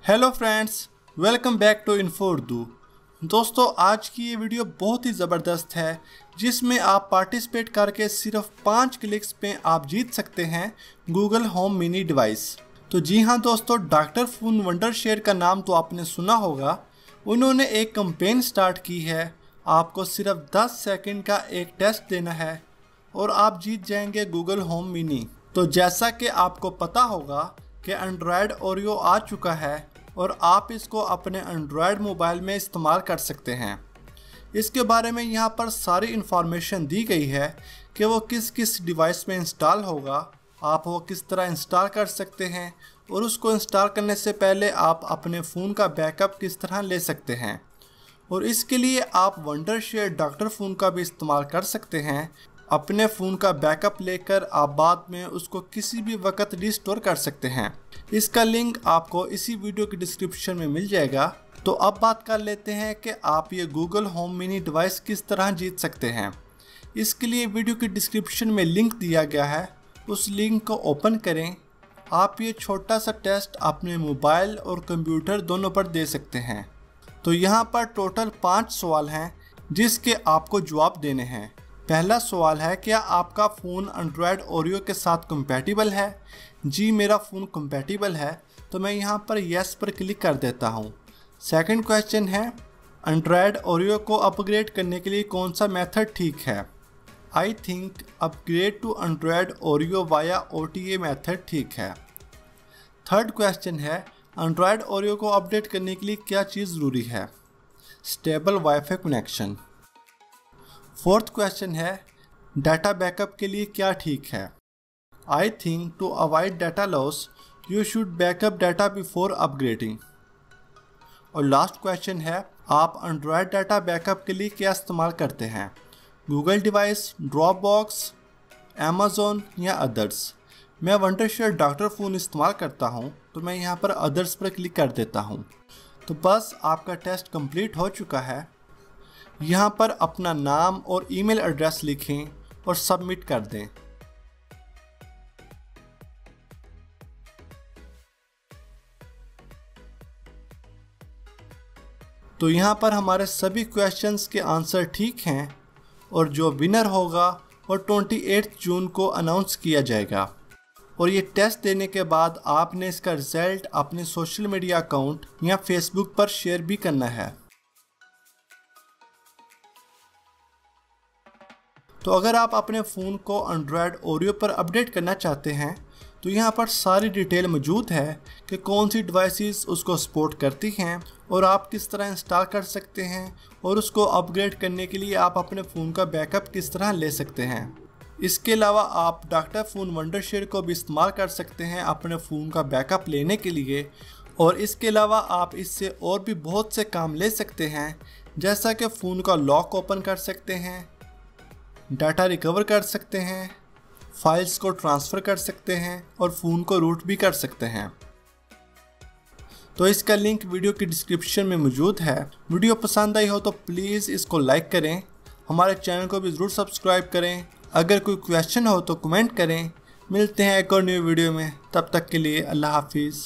Hello friends, welcome back to info Urdu. दोस्तों, आज की ये वीडियो बहुत ही ज़बरदस्त है जिसमें आप पार्टिसिपेट करके सिर्फ 5 क्लिक्स पे आप जीत सकते हैं गूगल होम मिनी डिवाइस। तो जी हाँ दोस्तों, डॉक्टर फोन वंडरशेयर का नाम तो आपने सुना होगा। उन्होंने एक कैंपेन स्टार्ट की है। आपको सिर्फ 10 सेकंड का एक टेस्ट देना है और आप जीत जाएंगे गूगल होम मिनी। तो जैसा कि आपको पता होगा कि एंड्रॉयड ओरियो आ चुका है और आप इसको अपने एंड्रॉयड मोबाइल में इस्तेमाल कर सकते हैं। इसके बारे में यहाँ पर सारी इन्फॉर्मेशन दी गई है कि वो किस किस डिवाइस में इंस्टॉल होगा, आप वो किस तरह इंस्टॉल कर सकते हैं और उसको इंस्टॉल करने से पहले आप अपने फ़ोन का बैकअप किस तरह ले सकते हैं। और इसके लिए आप वंडरशेयर डॉक्टर फ़ोन का भी इस्तेमाल कर सकते हैं। अपने फ़ोन का बैकअप लेकर आप बाद में उसको किसी भी वक्त रिस्टोर कर सकते हैं। इसका लिंक आपको इसी वीडियो के डिस्क्रिप्शन में मिल जाएगा। तो अब बात कर लेते हैं कि आप ये गूगल होम मिनी डिवाइस किस तरह जीत सकते हैं। इसके लिए वीडियो के डिस्क्रिप्शन में लिंक दिया गया है, उस लिंक को ओपन करें। आप ये छोटा सा टेस्ट अपने मोबाइल और कंप्यूटर दोनों पर दे सकते हैं। तो यहाँ पर टोटल 5 सवाल हैं जिसके आपको जवाब देने हैं। पहला सवाल है, क्या आपका फ़ोन एंड्रॉयड ओरियो के साथ कंपैटिबल है? जी, मेरा फ़ोन कंपैटिबल है, तो मैं यहाँ पर येस पर क्लिक कर देता हूँ। सेकंड क्वेश्चन है, एंड्रॉयड ओरियो को अपग्रेड करने के लिए कौन सा मेथड ठीक है? I think upgrade to Android Oreo via OTA method ठीक है। थर्ड क्वेश्चन है, एंड्रॉयड ओरियो को अपडेट करने के लिए क्या चीज़ ज़रूरी है? Stable wifi connection. Fourth question है, डाटा बैकअप के लिए क्या ठीक है? I think to avoid data loss you should backup data before upgrading. और लास्ट क्वेश्चन है, आप एंड्रॉयड डाटा बैकअप के लिए क्या इस्तेमाल करते हैं? गूगल डिवाइस, ड्रॉपबॉक्स, अमेज़ॉन या अदर्स? मैं वंडरशेयर डॉक्टर फ़ोन इस्तेमाल करता हूं, तो मैं यहां पर अदर्स पर क्लिक कर देता हूं। तो बस आपका टेस्ट कंप्लीट हो चुका है। यहाँ पर अपना नाम और ईमेल एड्रेस लिखें और सबमिट कर दें। तो यहाँ पर हमारे सभी क्वेश्चंस के आंसर ठीक हैं और जो विनर होगा वो 28 जून को अनाउंस किया जाएगा। और ये टेस्ट देने के बाद आपने इसका रिजल्ट अपने सोशल मीडिया अकाउंट या फेसबुक पर शेयर भी करना है। तो अगर आप अपने फ़ोन को एंड्रॉयड ओरियो पर अपडेट करना चाहते हैं तो यहाँ पर सारी डिटेल मौजूद है कि कौन सी डिवाइसेस उसको सपोर्ट करती हैं और आप किस तरह इंस्टॉल कर सकते हैं और उसको अपग्रेड करने के लिए आप अपने फ़ोन का बैकअप किस तरह ले सकते हैं। इसके अलावा आप डॉक्टर फ़ोन वंडरशेयर को भी इस्तेमाल कर सकते हैं अपने फ़ोन का बैकअप लेने के लिए। और इसके अलावा आप इससे और भी बहुत से काम ले सकते हैं, जैसा कि फ़ोन का लॉक ओपन कर सकते हैं, डाटा रिकवर कर सकते हैं, फाइल्स को ट्रांसफ़र कर सकते हैं और फ़ोन को रूट भी कर सकते हैं। तो इसका लिंक वीडियो की डिस्क्रिप्शन में मौजूद है। वीडियो पसंद आई हो तो प्लीज़ इसको लाइक करें, हमारे चैनल को भी ज़रूर सब्सक्राइब करें। अगर कोई क्वेश्चन हो तो कमेंट करें। मिलते हैं एक और न्यू वीडियो में, तब तक के लिए अल्लाह हाफिज़।